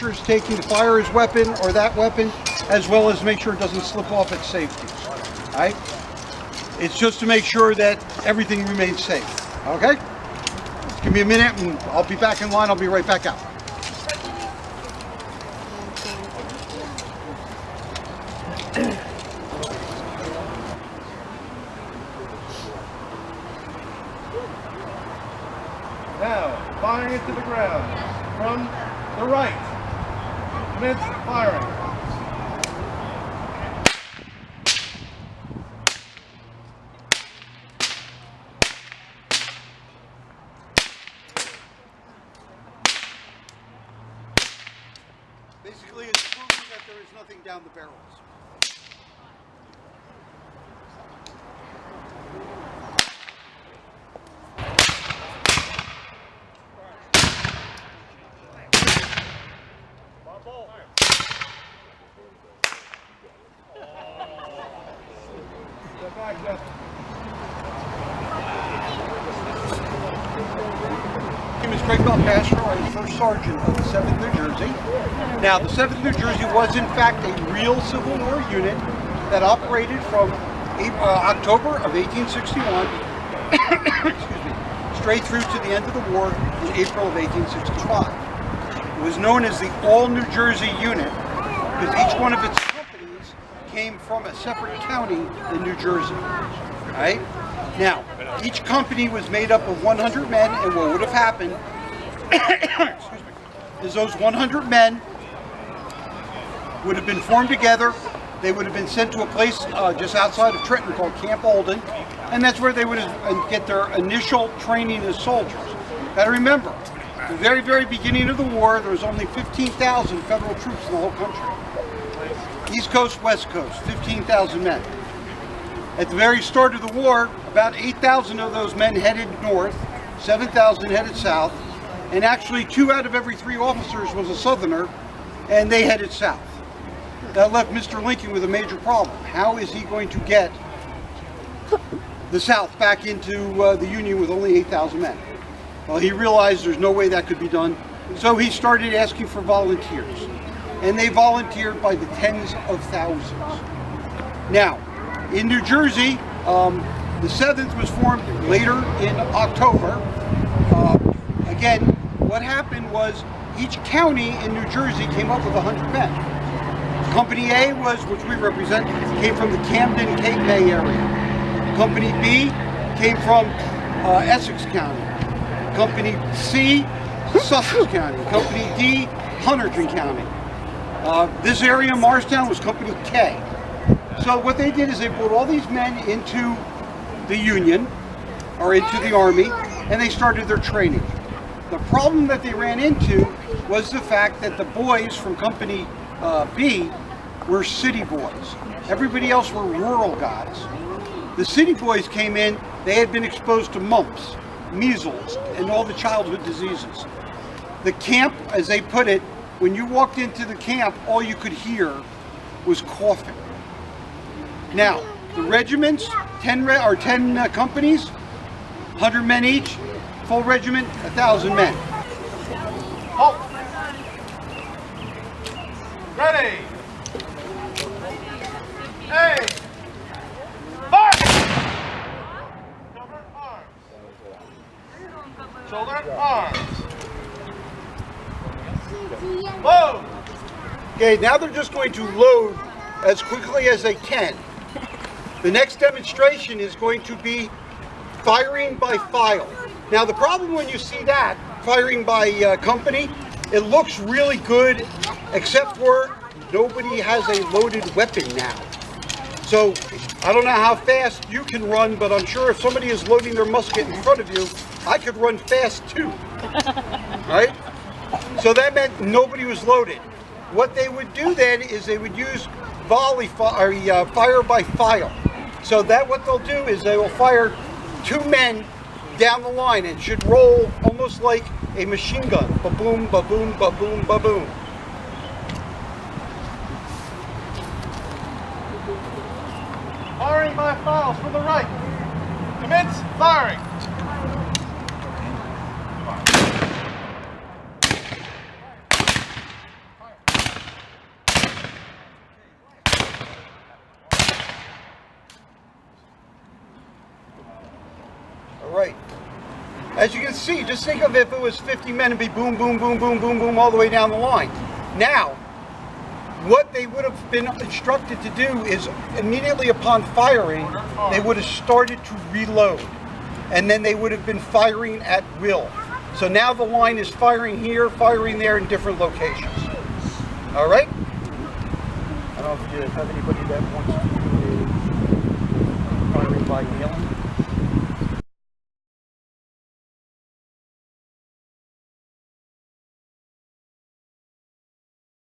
sure it's taking the firear's weapon or that weapon, as well as make sure it doesn't slip off its safeties. All right? It's just to make sure that everything remains safe. Okay? Just give me a minute and I'll be back in line. I'll be right back out. Now, firing it to the ground from the right. Commence firing. Basically, it's proving that there is nothing down the barrels. My name is Greg Belcastro. I'm First Sergeant of the 7th New Jersey. Now, the 7th New Jersey was in fact a real Civil War unit that operated from October of 1861 excuse me, straight through to the end of the war in April of 1865. It was known as the All New Jersey Unit because each one of its companies came from a separate county in New Jersey. Right? Now, each company was made up of 100 men, and what would have happened excuse me, is those 100 men would have been formed together. They would have been sent to a place just outside of Trenton called Camp Olden, and that's where they would get their initial training as soldiers. Now remember, at the very, very beginning of the war, there was only 15,000 federal troops in the whole country. East Coast, West Coast, 15,000 men. At the very start of the war, about 8,000 of those men headed north, 7,000 headed south, and actually 2 out of every 3 officers was a Southerner, and they headed south. That left Mr. Lincoln with a major problem. How is he going to get the South back into the Union with only 8,000 men? Well, he realized there's no way that could be done, so he started asking for volunteers. And they volunteered by the tens of thousands. Now, in New Jersey, the 7th was formed later in October. Again, what happened was each county in New Jersey came up with 100 men. Company A was, which we represent, came from the Camden, Cape May area. Company B came from Essex County. Company C, Sussex County. Company D, Hunterdon County. This area, Morristown, was Company K. So what they did is they brought all these men into the Union, or into the Army, and they started their training. The problem that they ran into was the fact that the boys from Company B were city boys. Everybody else were rural guys. The city boys came in, they had been exposed to mumps, measles, and all the childhood diseases. The camp, as they put it, when you walked into the camp, all you could hear was coughing. Now, the regiments, 10 companies, 100 men each, full regiment, 1,000 men. Halt! Ready! Hey! Fire! Shoulder, arms. Shoulder, arms. Load! Okay, now they're just going to load as quickly as they can. The next demonstration is going to be firing by file. Now the problem when you see that, firing by company, it looks really good, except for nobody has a loaded weapon now. So I don't know how fast you can run, but I'm sure if somebody is loading their musket in front of you, I could run fast too, right? So that meant nobody was loaded. What they would do then is they would use fire by file. So that what they'll do is they will fire 2 men down the line and should roll almost like a machine gun. Ba-boom, ba-boom, ba-boom, ba-boom. Firing by files from the right. Commence firing. right. As you can see, just think of if it was 50 men and be boom, boom, boom, boom, boom, boom, all the way down the line. Now, what they would have been instructed to do is immediately upon firing, they would have started to reload. And then they would have been firing at will. So now the line is firing here, firing there in different locations. All right? I don't know if you have anybody that wants to do a firing by wheeling.